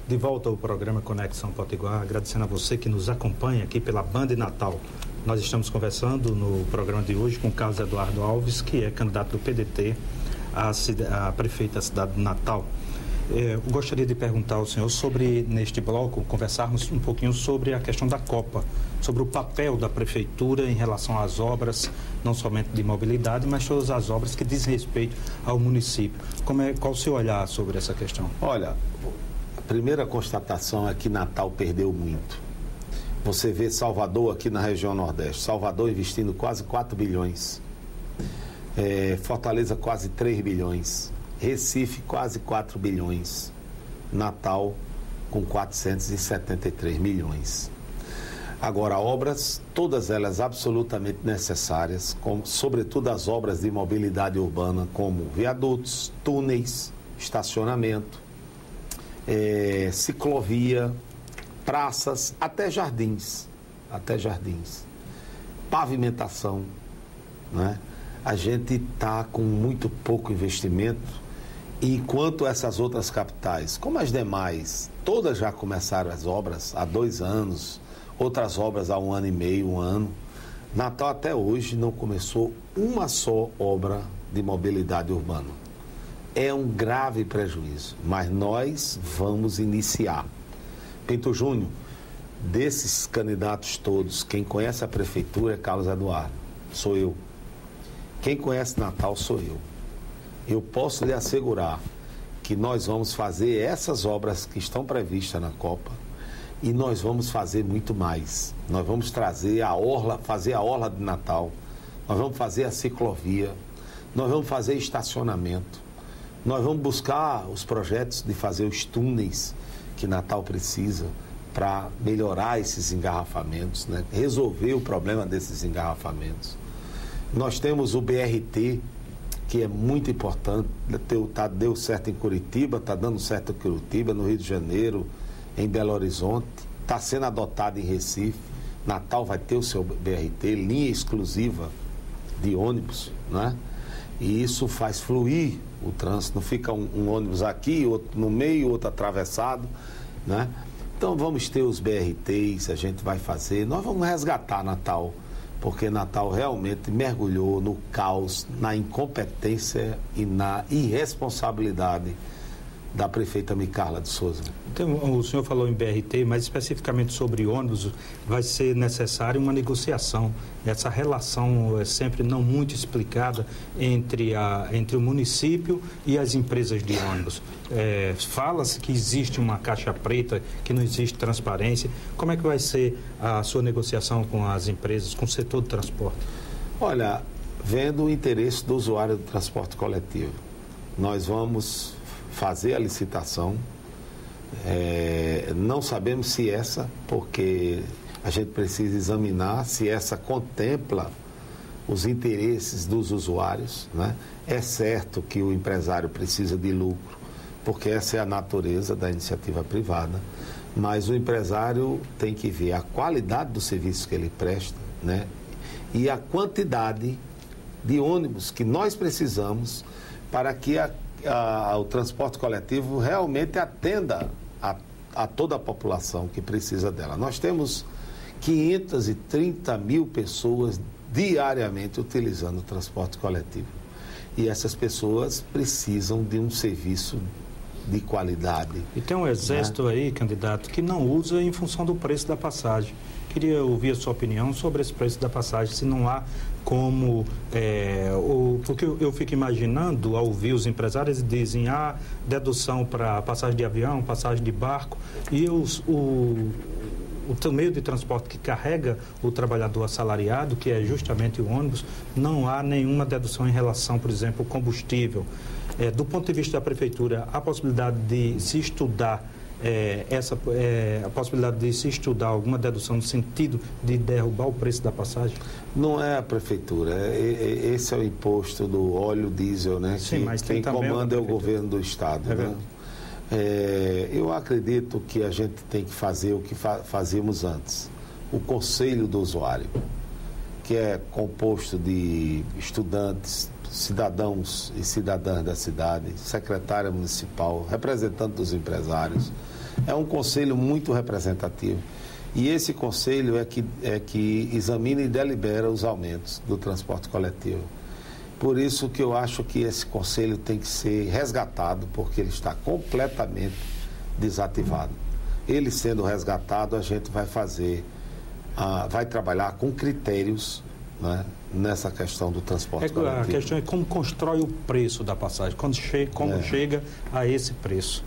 De volta ao programa Conexão Potiguar, agradecendo a você que nos acompanha aqui pela Band Natal. Nós estamos conversando no programa de hoje com o Carlos Eduardo Alves, que é candidato do PDT a prefeito da cidade de Natal. Eu gostaria de perguntar ao senhor sobre, neste bloco, conversarmos um pouquinho sobre a questão da Copa, sobre o papel da prefeitura em relação às obras, não somente de mobilidade, mas todas as obras que dizem respeito ao município. Qual o seu olhar sobre essa questão? Olha, a primeira constatação é que Natal perdeu muito. Você vê Salvador aqui na região Nordeste, Salvador investindo quase 4 bilhões, Fortaleza quase 3 bilhões, Recife quase 4 bilhões, Natal com 473 milhões. Agora, obras, todas elas absolutamente necessárias, sobretudo as obras de mobilidade urbana, como viadutos, túneis, estacionamento, ciclovia, praças, até jardins, pavimentação, né? A gente está com muito pouco investimento, e enquanto essas outras capitais, como as demais, todas já começaram as obras há 2 anos, outras obras há 1 ano e meio, 1 ano, Natal até hoje não começou uma só obra de mobilidade urbana. É um grave prejuízo, mas nós vamos iniciar. Pinto Júnior, desses candidatos todos, quem conhece a prefeitura é Carlos Eduardo, sou eu. Quem conhece Natal sou eu. Eu posso lhe assegurar que nós vamos fazer essas obras que estão previstas na Copa e nós vamos fazer muito mais. Nós vamos trazer fazer a orla de Natal, nós vamos fazer a ciclovia, nós vamos fazer estacionamento, nós vamos buscar os projetos de fazer os túneis que Natal precisa para melhorar esses engarrafamentos, né? Resolver o problema desses engarrafamentos. Nós temos o BRT, que é muito importante, deu certo em Curitiba, está dando certo em Curitiba, no Rio de Janeiro, em Belo Horizonte, está sendo adotado em Recife. Natal vai ter o seu BRT, linha exclusiva de ônibus, né? E isso faz fluir o trânsito, não fica um ônibus aqui, outro no meio, outro atravessado, né? Então vamos ter os BRTs, a gente vai fazer, nós vamos resgatar Natal, porque Natal realmente mergulhou no caos, na incompetência e na irresponsabilidade da prefeita Micarla de Souza. Então, o senhor falou em BRT, mas especificamente sobre ônibus, vai ser necessário uma negociação. Essa relação é sempre não muito explicada entre o município e as empresas de ônibus. Fala-se que existe uma caixa preta, que não existe transparência. Como é que vai ser a sua negociação com as empresas, com o setor do transporte? Olha, vendo o interesse do usuário do transporte coletivo, nós vamos fazer a licitação. Não sabemos se porque a gente precisa examinar se essa contempla os interesses dos usuários, né? É certo que o empresário precisa de lucro, porque essa é a natureza da iniciativa privada, mas o empresário tem que ver a qualidade do serviço que ele presta, né? E a quantidade de ônibus que nós precisamos para que o transporte coletivo realmente atenda a toda a população que precisa dela. Nós temos 530 mil pessoas diariamente utilizando o transporte coletivo. E essas pessoas precisam de um serviço de qualidade. E tem um exército, né, aí, candidato, que não usa em função do preço da passagem. Queria ouvir a sua opinião sobre esse preço da passagem, se não há como... porque eu fico imaginando, ao ouvir os empresários, dizem, dedução para passagem de avião, passagem de barco, e o meio de transporte que carrega o trabalhador assalariado, que é justamente o ônibus, não há nenhuma dedução em relação, por exemplo, ao combustível. Do ponto de vista da prefeitura, há possibilidade de se estudar a possibilidade de se estudar alguma dedução no sentido de derrubar o preço da passagem? Não é a prefeitura, esse é o imposto do óleo diesel, né? Sim, mas quem comanda é o governo do estado, né? Eu acredito que a gente tem que fazer o que fazíamos antes. O Conselho do Usuário, que é composto de estudantes, cidadãos e cidadãs da cidade, secretária municipal, representante dos empresários, É um conselho muito representativo. E esse conselho é que examina e delibera os aumentos do transporte coletivo. Por isso que eu acho que esse conselho tem que ser resgatado, porque ele está completamente desativado. Ele sendo resgatado, a gente vai vai trabalhar com critérios, né, nessa questão do transporte coletivo. A questão é como constrói o preço da passagem, como chega a esse preço.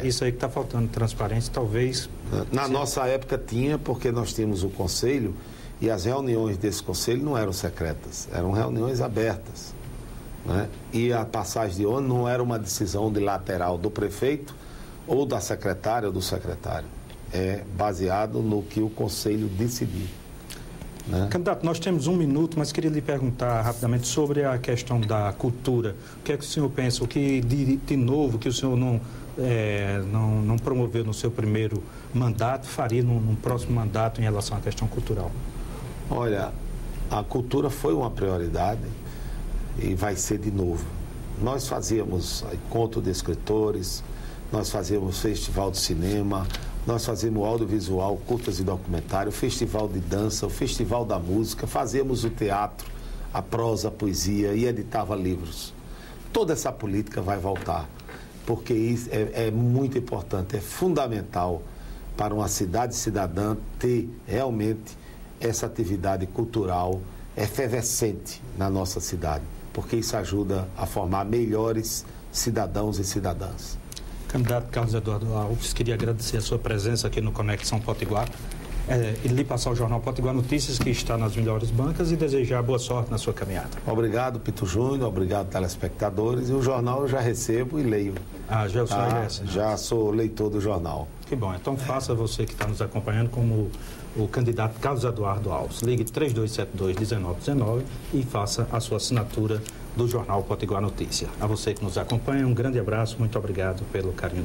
Isso aí que está faltando, transparência, talvez... Na nossa época tinha, porque nós tínhamos o conselho, e as reuniões desse conselho não eram secretas, eram reuniões abertas, né? E a passagem de ônibus não era uma decisão unilateral do prefeito ou da secretária ou do secretário. É baseado no que o conselho decidir, né? Candidato, nós temos 1 minuto, mas queria lhe perguntar rapidamente sobre a questão da cultura. O que é que o senhor pensa? O que de novo que o senhor não promoveu no seu primeiro mandato, faria num próximo mandato em relação à questão cultural? Olha, a cultura foi uma prioridade e vai ser de novo. Nós fazíamos encontro de escritores, nós fazíamos festival de cinema, nós fazíamos audiovisual, curtas e documentário, festival de dança, o festival da música, fazíamos o teatro, a prosa, a poesia e editava livros. Toda essa política vai voltar, porque isso é muito importante, é fundamental para uma cidade cidadã ter realmente essa atividade cultural efervescente na nossa cidade, porque isso ajuda a formar melhores cidadãos e cidadãs. Candidato Carlos Eduardo Alves, queria agradecer a sua presença aqui no Conexão Potiguar, e lhe passar o jornal Potiguar Notícias, que está nas melhores bancas, e desejar boa sorte na sua caminhada. Obrigado, Pito Júnior, obrigado, telespectadores, e o jornal eu já recebo e leio. Já sou leitor do jornal. Que bom, então faça você que está nos acompanhando como o candidato Carlos Eduardo Alves. Ligue 3272-1919 e faça a sua assinatura do jornal Potiguar Notícia. A você que nos acompanha, um grande abraço, muito obrigado pelo carinho.